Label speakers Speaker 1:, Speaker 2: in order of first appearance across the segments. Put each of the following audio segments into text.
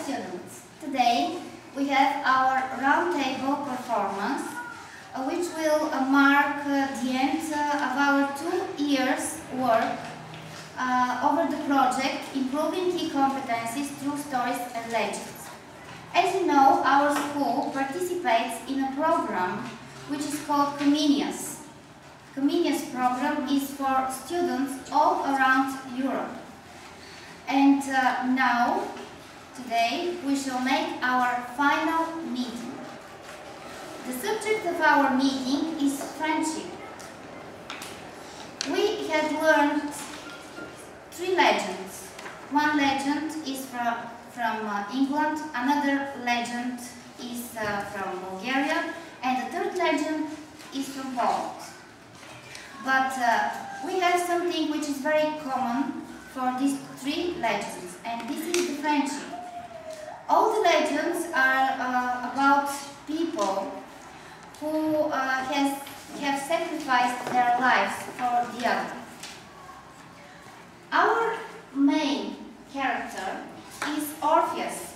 Speaker 1: students, today we have our roundtable performance which will mark the end of our 2 years work over the project Improving Key Competencies Through Stories and Legends. As you know, our school participates in a program which is called Comenius. Comenius program is for students all around Europe. And now, today, we shall make our final meeting. The subject of our meeting is friendship. We had learned 3 legends. One legend is from England, another legend is from Bulgaria, and the third legend is from Poland. But we have something which is very common for these 3 legends, and this is the friendship. All the legends are about people who have sacrificed their lives for the other. Our main character is Orpheus.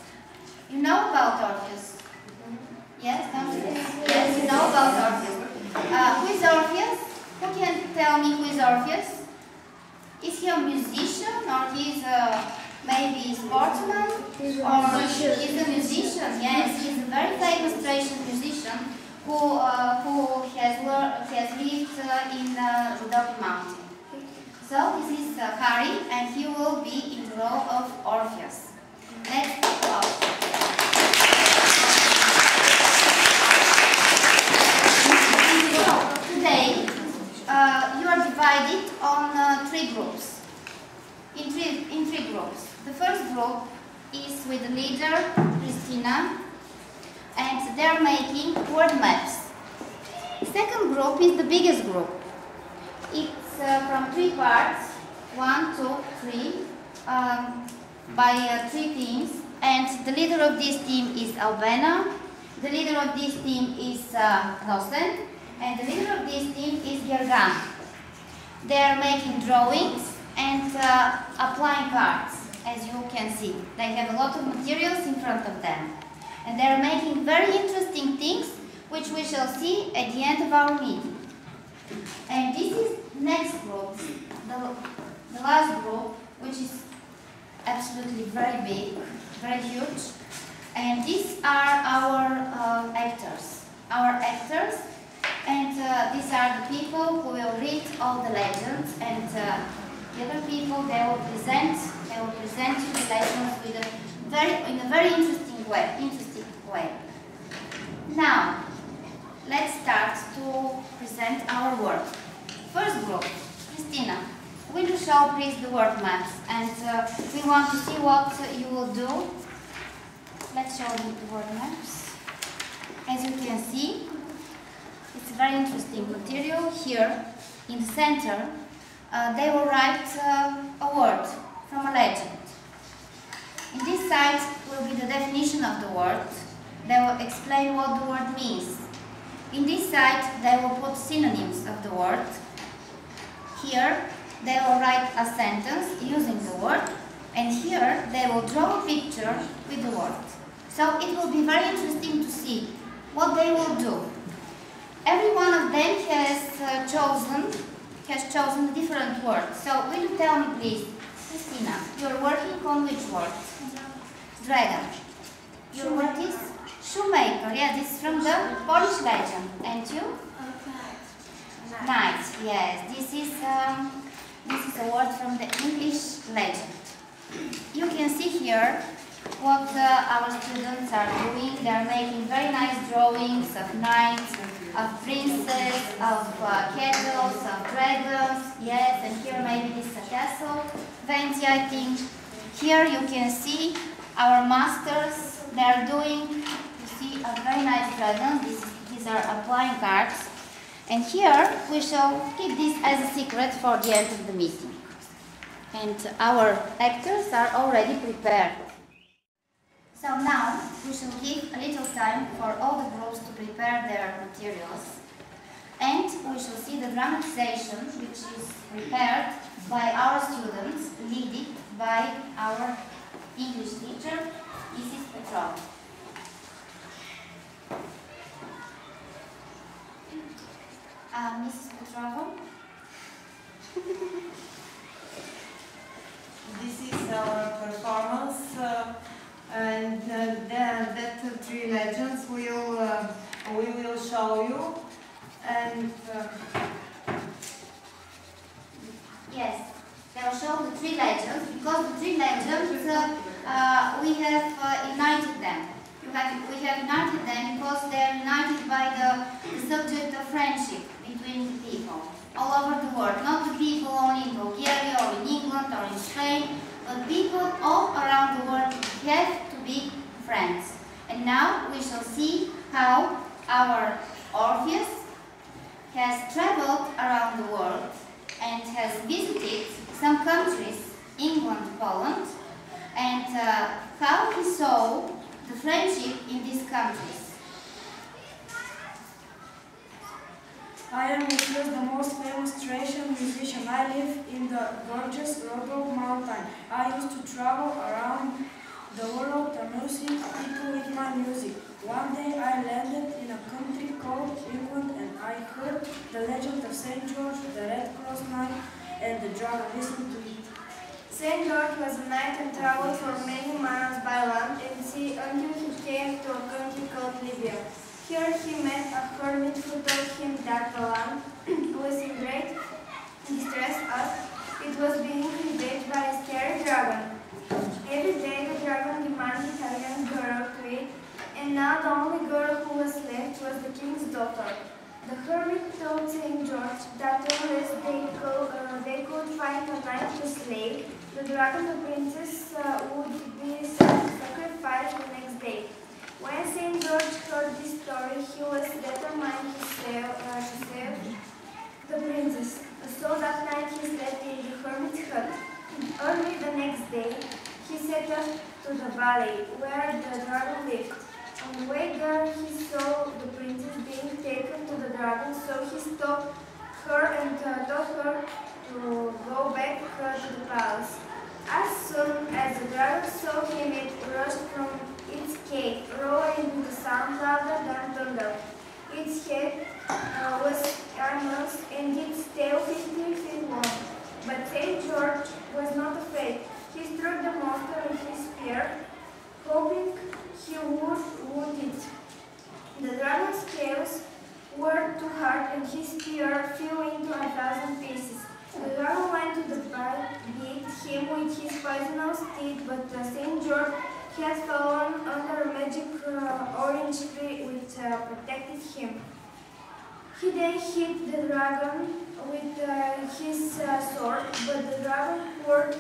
Speaker 1: You know about Orpheus? Yes, don't you? Yes, you know about Orpheus. Who is Orpheus? Who can tell me who is Orpheus? Is he a musician, or he's maybe a sportsman, or he's a musician? Yes, he's a very famous Thracian musician who has lived in Rhodope Mountain. So this is Harry, and he will be in the role of Orpheus. Let's applause. Today, you are divided on 3 groups. In three groups. The first group is with the leader, Christina, and they are making word maps. The second group is the biggest group. It's from 3 parts, 1, 2, 3, by 3 teams, and the leader of this team is Albena, the leader of this team is Rosen, and the leader of this team is Gergan. They are making drawings and applying cards, as you can see. They have a lot of materials in front of them. And they are making very interesting things, which we shall see at the end of our meeting. And this is next group, the last group, which is absolutely very big, very huge. And these are our actors. And these are the people who will read all the legends, and the other people, they will present you the legends in a very interesting way. Now, let's start to present our work. First group, Christina, will you show please the word maps, and we want to see what you will do. Let's show them the word maps. As you can see, it's a very interesting material. Here, in the center, they will write a word from a legend. In this side will be the definition of the word. They will explain what the word means. In this side, they will put synonyms of the word. Here, they will write a sentence using the word, and here they will draw a picture with the word. So it will be very interesting to see what they will do. Every one of them has chosen a different word. So will you tell me please, Christina, you are working on which word? Dragon. Your word is shoemaker. Yeah, this is from the Polish legend. And you? Knight. Yes, this is a word from the English legend. You can see here what our students are doing. They are making very nice drawings of knights, of princes, of kettles, of dragons. Yes, and here maybe this is a castle. Venti, I think. Here you can see our masters. They are doing, you see, a very nice dragon. These are applying cards. And here we shall keep this as a secret for the end of the meeting. And our actors are already prepared. So now we shall give a little time for all the groups to prepare their materials. And we shall see the dramatization, which is prepared by our students, led by our English teacher, Mrs. Petrov. Mrs. Petrova.
Speaker 2: This is our performance, and that three legends we will show you. And
Speaker 1: yes, they will show the three legends because the three legends we have united them. We have united them because they are united by the subject of friendship between the people all over the world. Not the people only in Bulgaria or in England or in Spain, but people all around the world have to be friends. And now we shall see how our Orpheus has traveled around the world and has visited some countries, England, Poland, and how he saw the friendship in these countries.
Speaker 3: I am Orpheus, the most famous Thracian musician. I live in the gorgeous Rhodope mountain. I used to travel around the world amusing people with my music. One day I landed in a country called England and I heard the legend of St. George, the Red Cross Knight, and the dragon. Listen to it.
Speaker 4: St. George was a knight and traveled for many miles by land and sea until he came to a country called Libya. Here he met a hermit who told him that the land was in great distress as it was being invaded by a scary dragon. Every day the dragon demanded a young girl to eat, and now the only girl who was left was the king's daughter. The hermit told St. George that unless they could find a knight to slay, the dragon, the princess, would be sacrificed the next day. When St. George heard this story, he was determined to save the princess. So that night he slept in the hermit's hut. Early the next day, he set off to the valley where the dragon lived. On the way there, he saw the princess being taken to the dragon, so he stopped her and told her to go back to the palace. As soon as the dragon saw him, it rushed from its cave, roaring with a sound louder than thunder. Its head was enormous and its tail 15 feet long. But St. George was not afraid. He struck the monster with his spear, hoping he would wound it. The dragon's scales were too hard and his spear flew into 1,000 pieces. The dragon went to the bite, beat him with his poisonous teeth, but St. George had fallen under a magic orange tree which protected him. He then hit the dragon with his sword, but the dragon poured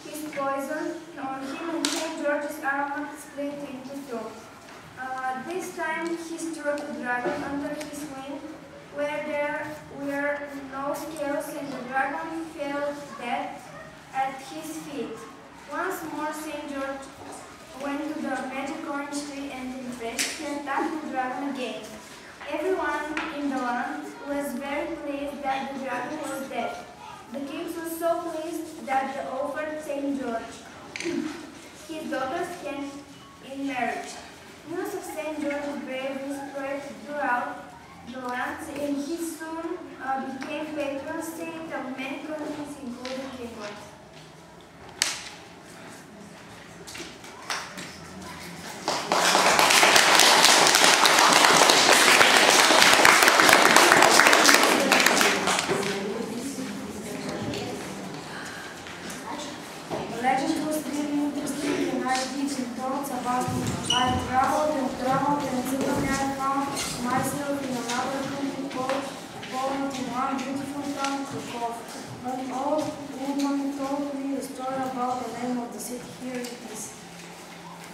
Speaker 4: his poison on him and St. George's armor split into two. This time he struck the dragon under his wing, where there were no scales, and the dragon fell dead at his feet. Once more St. George went to the magic orange tree and refreshed, he attacked the dragon again. Everyone in the land was very pleased that the dragon was dead. The king was so pleased that they offered St. George his daughter's hand in marriage. News of St. George's bravery spread throughout the land, and he soon became patron saint of many countries, including England.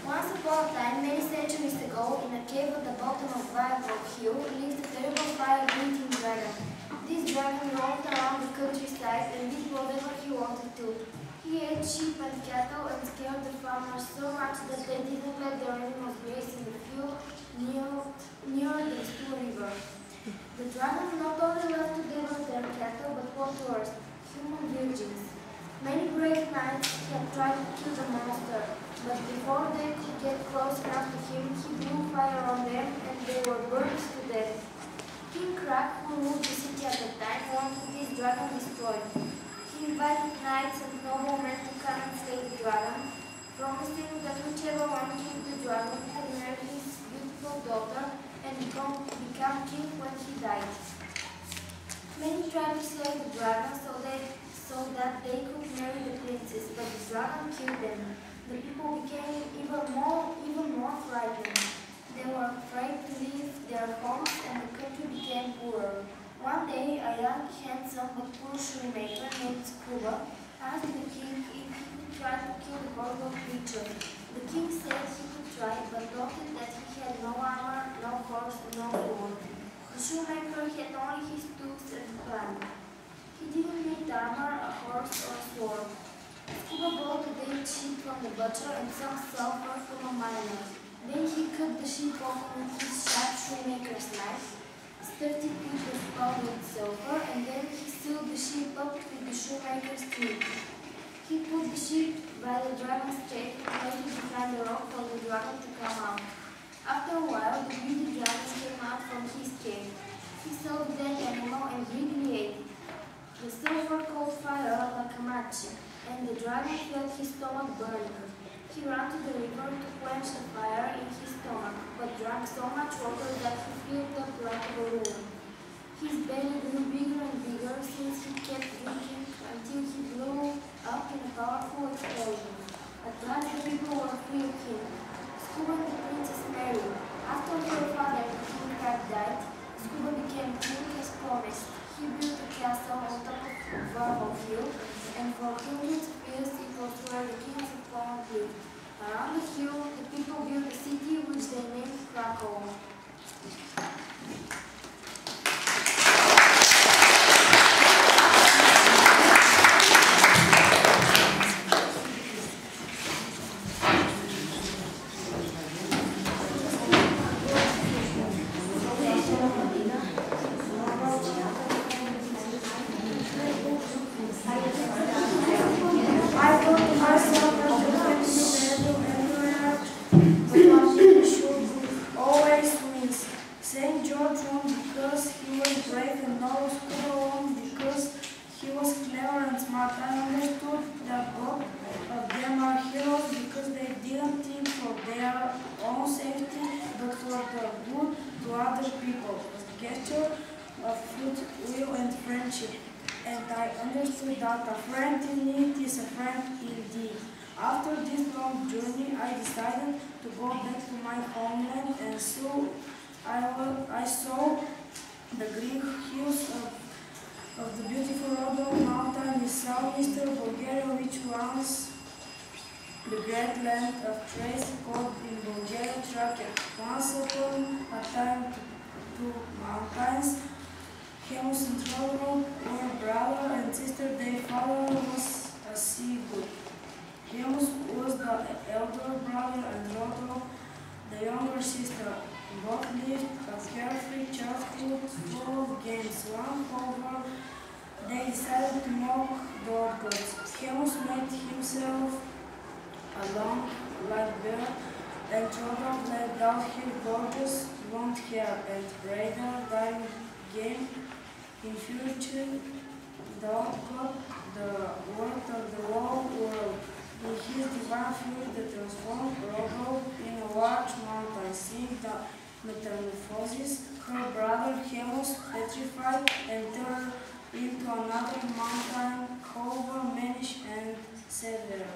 Speaker 5: Once upon a time, many centuries ago, in a cave at the bottom of Viagold Hill, lived a terrible fire-breathing dragon. This dragon roamed around the countryside and did whatever he wanted to. He ate sheep and cattle and scared the farmers so much that they didn't let their animals graze in the field near the Stu River. The dragon not only loved to devour their cattle, but what worse, human virgins. Many great knights had tried to kill the monster, But before they could get close enough to him, he blew fire on them and they were burned to death. King Krak, who ruled the city at the time, wanted this dragon destroyed. He invited knights and noblemen to come and slay the dragon, promising that whichever one killed the dragon would marry his beautiful daughter and become king when he died. Many tried to slay the dragon so that they could marry the princess, but the dragon killed them. The people became even more frightened. They were afraid to leave their homes and the country became poorer. One day, a young, handsome but poor shoemaker named Scuba asked the king if he could try to kill the horrible creature. The king said he could try, but noted that he had no armor, no horse, and no sword. The shoemaker had only his tools and plan. He didn't need armor, a horse, or a sword. Scuba bought a dead sheep from the butcher and some sulfur from a miner. Then he cut the sheep open with his sharp shoemaker's knife, stuffed it with the powdered sulfur, and then he sewed the sheep up with the shoemaker's tooth. He put the sheep by the dragon's cave and waited behind the rock for the dragon to come out. After a while, the greedy dragon came out from his cave. He saw the dead animal and greedily ate it. The sulfur caught fire like a match, and the dragon felt his stomach burning. He ran to the river to quench the fire in his stomach, but drank so much water that he filled up like a balloon. His belly grew bigger and bigger since he kept drinking until he blew up in a powerful explosion. At last the people were free of him. Scuba and the princess married. After her father, King Krak, died, Scuba became king as promised. He built a castle on top of Varbo Hill, and for hundreds of years it was where the kings of Poland lived. Around the hill, the people built a city which they named Krakow.
Speaker 3: And I understood that a friend in need is a friend indeed. After this long journey, I decided to go back to my homeland, and so I saw the green hills of the beautiful Rhodol mountain in southeastern Bulgaria, which was the great land of Thrace, called in Bulgaria Trakia. Once upon a time, two mountains, Hemus and Rhodol, were brother and sister. Their father was a sea god. Hemus was the elder brother and Rhodol the younger sister. Both lived a carefree childhood full of games. One, however, they decided to mock the old gods. Hemus made himself a long, light beard, and Rhodol laid out his gorgeous blonde hair and rather than game. In future, the old god, the lord of the whole world, in his divine fury, they transformed Rhodol in a large mountain. Seeing the metamorphosis, her brother Hemus, petrified and turned into another mountain, however mannish and severe.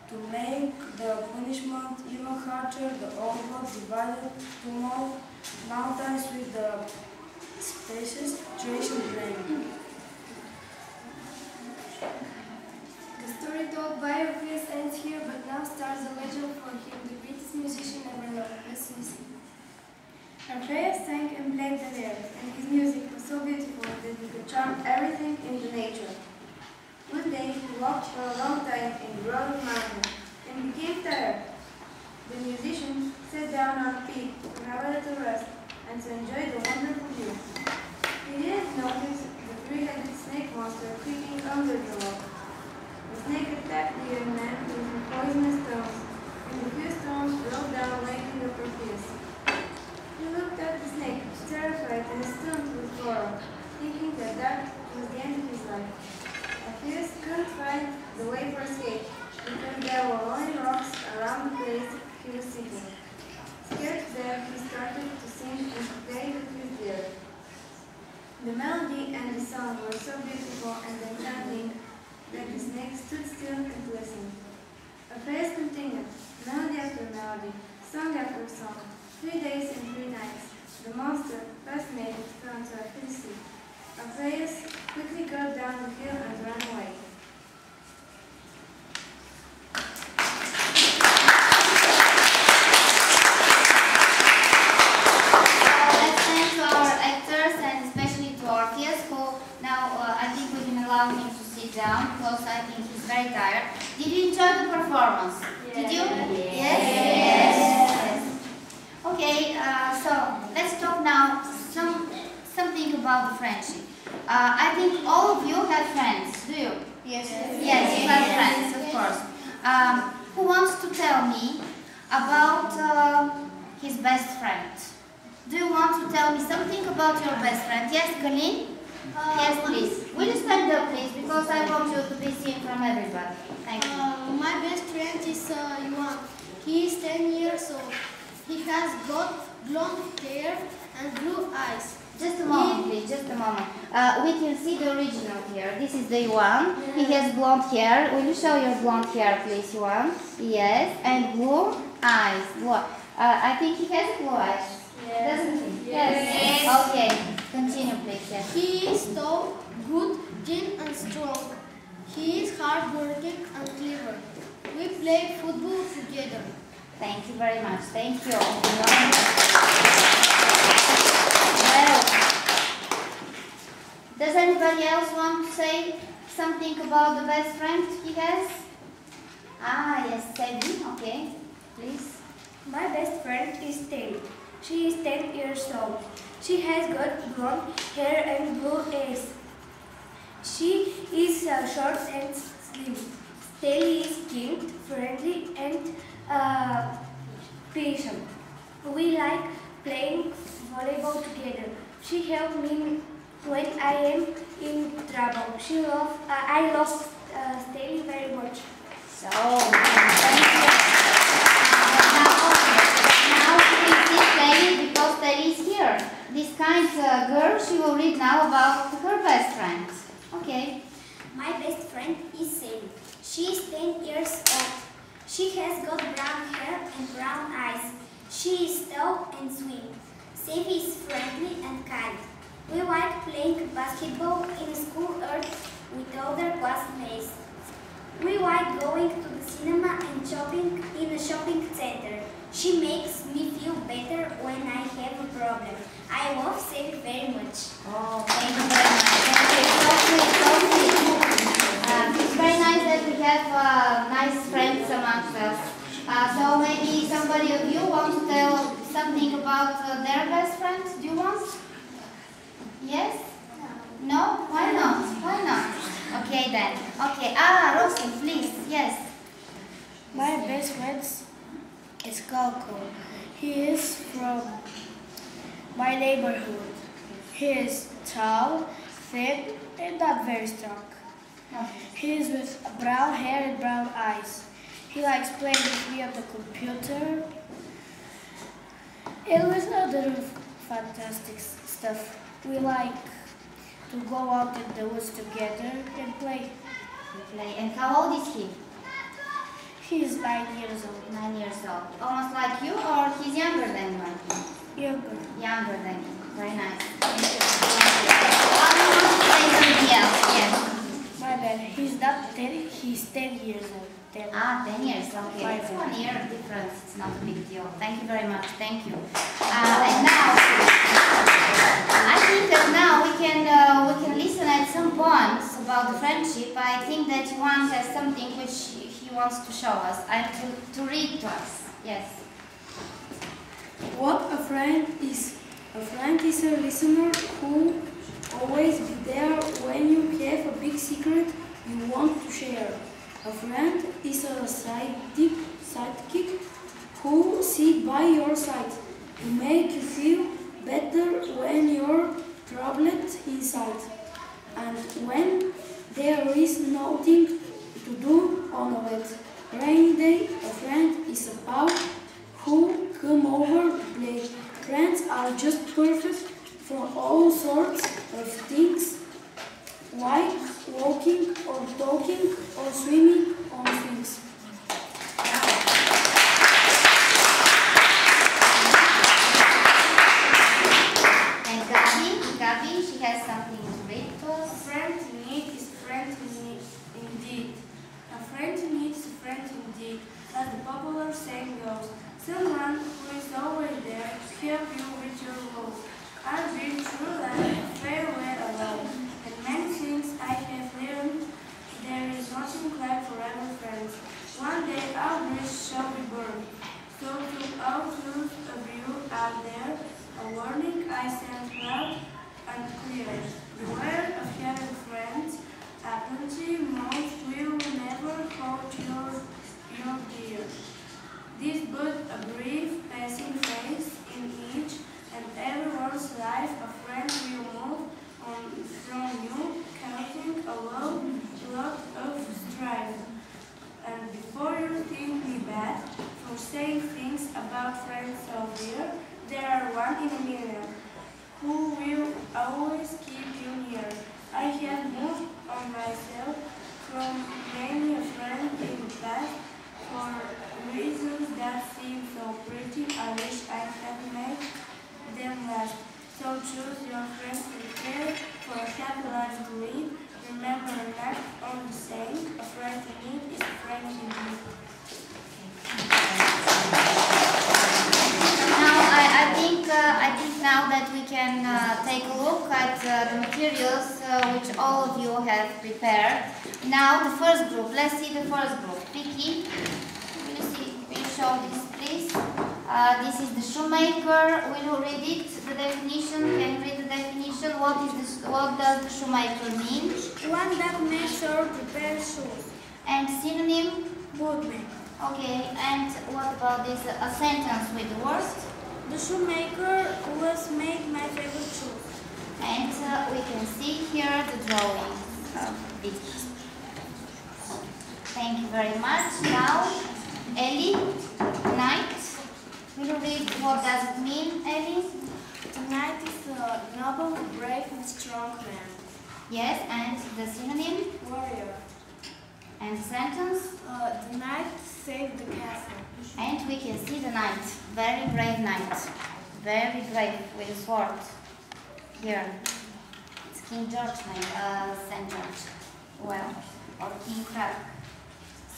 Speaker 3: To make the punishment even harsher, the old god divided two more mountains with the spacious Thracian plain.
Speaker 4: The story told by Orpheus ends here, but now starts a legend for him, the greatest musician ever known. Let's listen. Orpheus sang and played the lyre, and his music was so beautiful that he could charm everything in the nature. One day he walked for a long time in the Rhodol mountain and became tired. The musician sat down on a peak to have a little rest and to enjoy the wonderful view. He didn't notice the three-headed snake monster creeping under the rock. The snake attacked the young man with poisonous stones, and the few stones rolled down, waking up Orpheus. He looked at the snake, terrified and stunned with horror, thinking that was the end of his life. Orpheus couldn't find the way for escape, because there were only rocks around the place he was sitting. Scared to death, he started to sing and to play with his lyre. The melody and the song were so beautiful and enchanting that the snake stood still and listened. Orpheus continued, melody after melody, song after song. 3 days and 3 nights. The monster, fascinated, fell into a free sleep. Orpheus quickly got down the hill and ran away.
Speaker 1: Let's thank to our actors and especially to Orpheus, who now I think we can allow him to sit down because I think he's very tired. Did you enjoy the performance? Did you? Yes. Yes. Okay, so let's talk now something about the friendship. I think all of you have friends, do you?
Speaker 4: Yes.
Speaker 1: Yes, you have friends, of course. Who wants to tell me about his best friend? Do you want to tell me something about your best friend? Yes, Colleen? Yes, please. Will you stand up, please, because I want you to be seen from everybody. Thank you.
Speaker 5: My best friend is Yuan. He is 10 years old. He has got blonde hair and blue eyes.
Speaker 1: Just a moment, please, just a moment. We can see the original here. This is the Yuan. He has blonde hair. Will you show your blonde hair, please, Yuan? Yes, and blue eyes. I think he has blue eyes. Doesn't he? Yes. Okay, continue, please. Yes.
Speaker 5: He is tall, good, thin and strong. He is hardworking and clever. We play football together.
Speaker 1: Thank you very much. Thank you. Well, does anybody else want to say something about the best friend he has? Ah, yes, Sadie. Okay, please.
Speaker 4: My best friend is Telly. She is 10 years old. She has got blonde hair and blue eyes. She is short and slim. Telly is kind, friendly and patient. We like playing volleyball together. She helped me when I am in trouble. I love Telly very much.
Speaker 1: So, thank you. Now we see Telly because Telly is here. This kind girl, she will read now about her best friend. Okay.
Speaker 5: My best friend is Sadie. She is 10 years old. She has got brown hair and brown eyes. She is tall and sweet. Sadie is friendly and kind. We like playing basketball in school or with other classmates. We like going to the cinema and shopping in a shopping center. She makes me feel better when I have a problem. I love Sadie very much.
Speaker 1: Oh, thank you very much. Thank you. So sweet, so sweet. It's very nice that we have nice friends amongst us. So maybe somebody of you want to tell something about their best friend? Do you want? Yes? No? Why not? Why not? Okay then. Okay. Rosie, please. Yes.
Speaker 3: My best friend is Kalko. He is from my neighborhood. He is tall, thin, and not very strong. He is with brown hair and brown eyes. He likes playing with me on the computer and with other fantastic stuff. We like to go out in the woods together and play.
Speaker 1: And how old is he?
Speaker 3: He is 9 years old.
Speaker 1: 9 years old. Almost like you, or he's younger than you?
Speaker 3: Younger.
Speaker 1: Younger than you. Very nice. Thank you. I want to say something else. Yes.
Speaker 3: My bad. He's not 10, he's 10 years old. 10.
Speaker 1: 10 years. Okay. It's 1 year difference. It's not a big deal. Thank you very much. Thank you. And now, I think that now we can listen at some points about the friendship. I think that Juan has something which he wants to show us and to read to us. Yes.
Speaker 3: What a friend is. A friend is a listener who always be there when you have a big secret you want to share. A A friend is a sidekick who sits by your side to make you feel better when you're troubled inside. And when there is nothing to do on a wet, rainy day, a friend is a pal who come over to play. Friends are just perfect for all sorts of things, like walking or talking or swimming on things.
Speaker 1: And Gabi, she has something to read to
Speaker 4: A
Speaker 1: us.
Speaker 4: friend in need is a friend indeed. A friend in need is a friend indeed, as the popular saying goes. Someone who is always there to help you with your goals. I've been through life very well alone, and many things I have learned. There is nothing like forever friends. One day our bridge shall be burned. So to all those of you out there, a warning I send loud and clear. Beware of having friends. Apparently, most will never hold your dear. This but a brief passing phase in each and everyone's life. A friend will move on from you, causing a lot of strife. And before you think me bad for saying things about friends so dear, there are one in a million who will always keep you near. I have moved on myself from many a friend in the past for reasons that seem so pretty. I wish I had made them last. So choose your friends with care for a happy life to lead. Remember not only saying a friend in need is a friend indeed.
Speaker 1: Now, I think now that we can take a look at the materials which all of you have prepared. Now, the first group. Let's see the first group. Vicky, will you show this, please? This is the shoemaker. Will you read it? The definition. Can you read the definition? What does the shoemaker mean?
Speaker 4: One that makes or prepares shoes.
Speaker 1: And synonym?
Speaker 4: Bootmaker.
Speaker 1: Okay. And what about this? A sentence with the words?
Speaker 4: The shoemaker was made my favorite shoes.
Speaker 1: And we can see here the drawing of Vicky. Thank you very much. Now, Ellie, night. Will you read what does it mean, Ellie?
Speaker 4: The knight is a noble, brave, and strong man.
Speaker 1: Yes, and the synonym?
Speaker 4: Warrior.
Speaker 1: And the sentence?
Speaker 4: The knight saved the castle.
Speaker 1: And we can see the knight. Very brave knight. Very brave with a sword. Here. It's King George St. George. Well, or King Crab.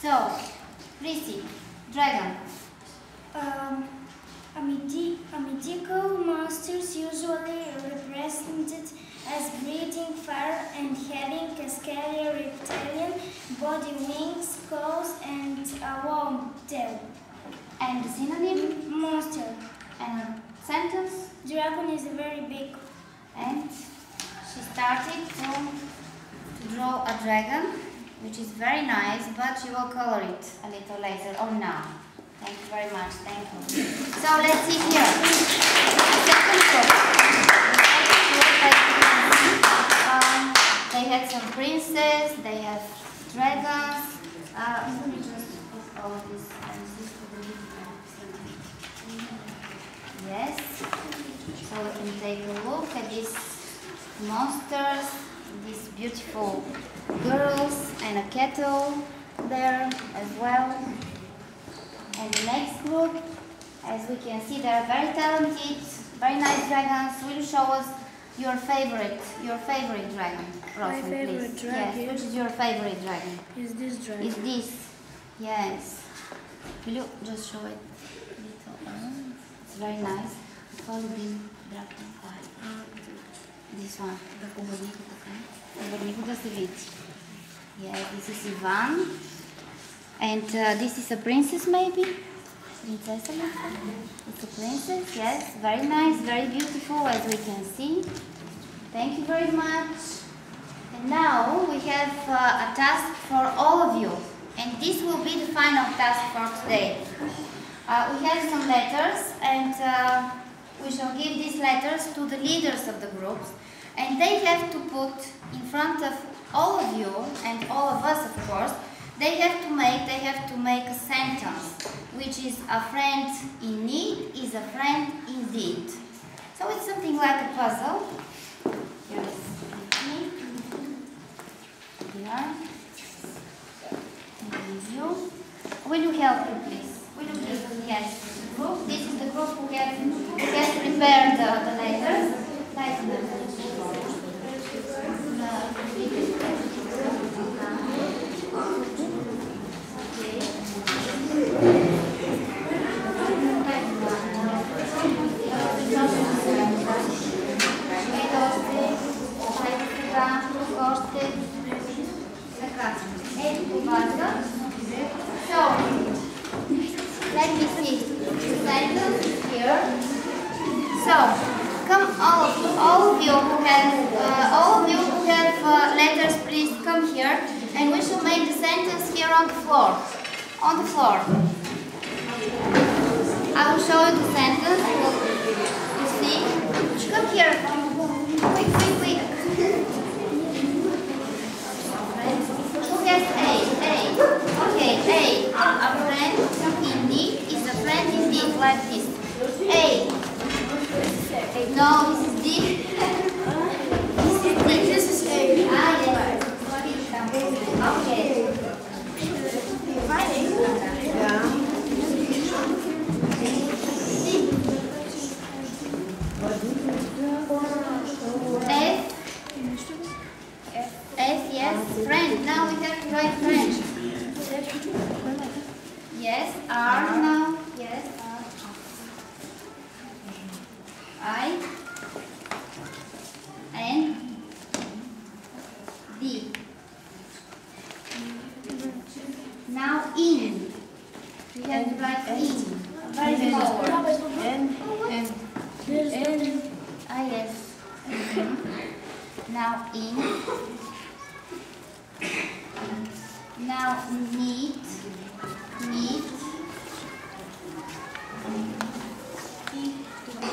Speaker 1: So, Prissy, dragon.
Speaker 5: A mythical monsters usually represented as breathing fire and having a scary reptilian body, wings, claws, and a long tail.
Speaker 1: And the synonym?
Speaker 5: Monster.
Speaker 1: And a sentence?
Speaker 5: Dragon is very big.
Speaker 1: And she started to draw a dragon, which is very nice, but she will color it a little later or now. Thank you very much. Thank you. So let's see here. Second group. As you can see, they had some princes. They have dragons. Let me just put all of this. Yes. So we can take a look at these monsters, these beautiful girls, and a kettle there as well. And the next group, as we can see, they are very talented, very nice dragons. Will you show us your favorite dragon, Roslyn,
Speaker 3: My favorite
Speaker 1: please?
Speaker 3: dragon?
Speaker 1: Yes, which is your favorite dragon?
Speaker 3: Is this dragon?
Speaker 1: Is this? Yes. Will you just show it a little? It's very nice. This one. Yes, this is Ivan. And this is a princess, maybe? Princess? It's a princess, yes. Very nice, very beautiful, as we can see. Thank you very much. And now we have a task for all of you. And this will be the final task for today. We have some letters, and we shall give these letters to the leaders of the groups, and they have to put in front of all of you and all of us, of course. They have to make a sentence, which is a friend in need is a friend indeed. So it's something like a puzzle. Yes. Here. Will you help me, please? Will you please? Yes. Group. This is the group who has prepared the letters. So, let me see the sentence here. So, come all of you who have letters, please come here, and we shall make the sentence here on the floor. On the floor. I will show you the sentence. You see? Come here. Quick, quick, quick. Who has A? Okay, A. A friend in need is a friend in need, like this. A. No, this is D. This is A. Ah, yes. Okay. F, yes, friend. Now we have to write friend. Yes, R now. Yes, R. I. N. D. Now in. We have to write in. Very small. N. Ah, yes. Now in. Now need.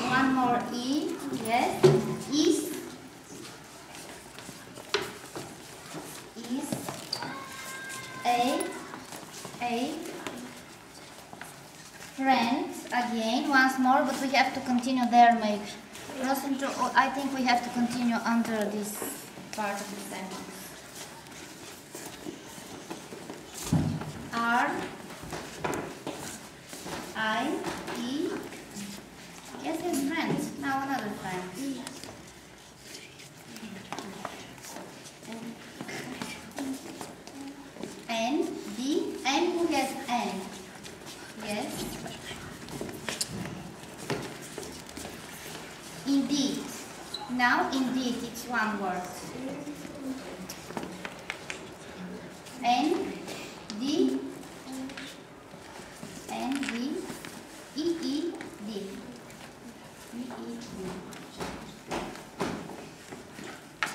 Speaker 1: One more E. Yes. Is. A. Friend. Again. Once more, but we have to continue there, maybe. I think we have to continue under this part of the sentence. R. I. E. Yes, yes, friends. Now another friend. N. D. N. Who has N? Yes. Indeed. Now, indeed, it's one word. N. D. N. D. E. E. D.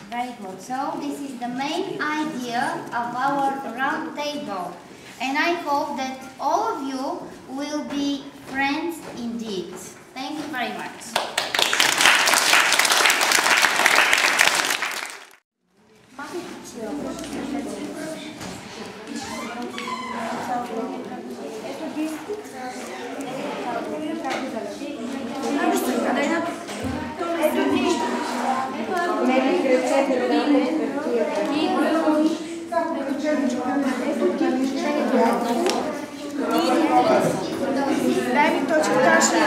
Speaker 1: Very good. So this is the main idea of our round table, and I hope that all of you will be friends indeed. Thank you very much.
Speaker 3: Дай ми точно каша.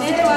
Speaker 2: Ето.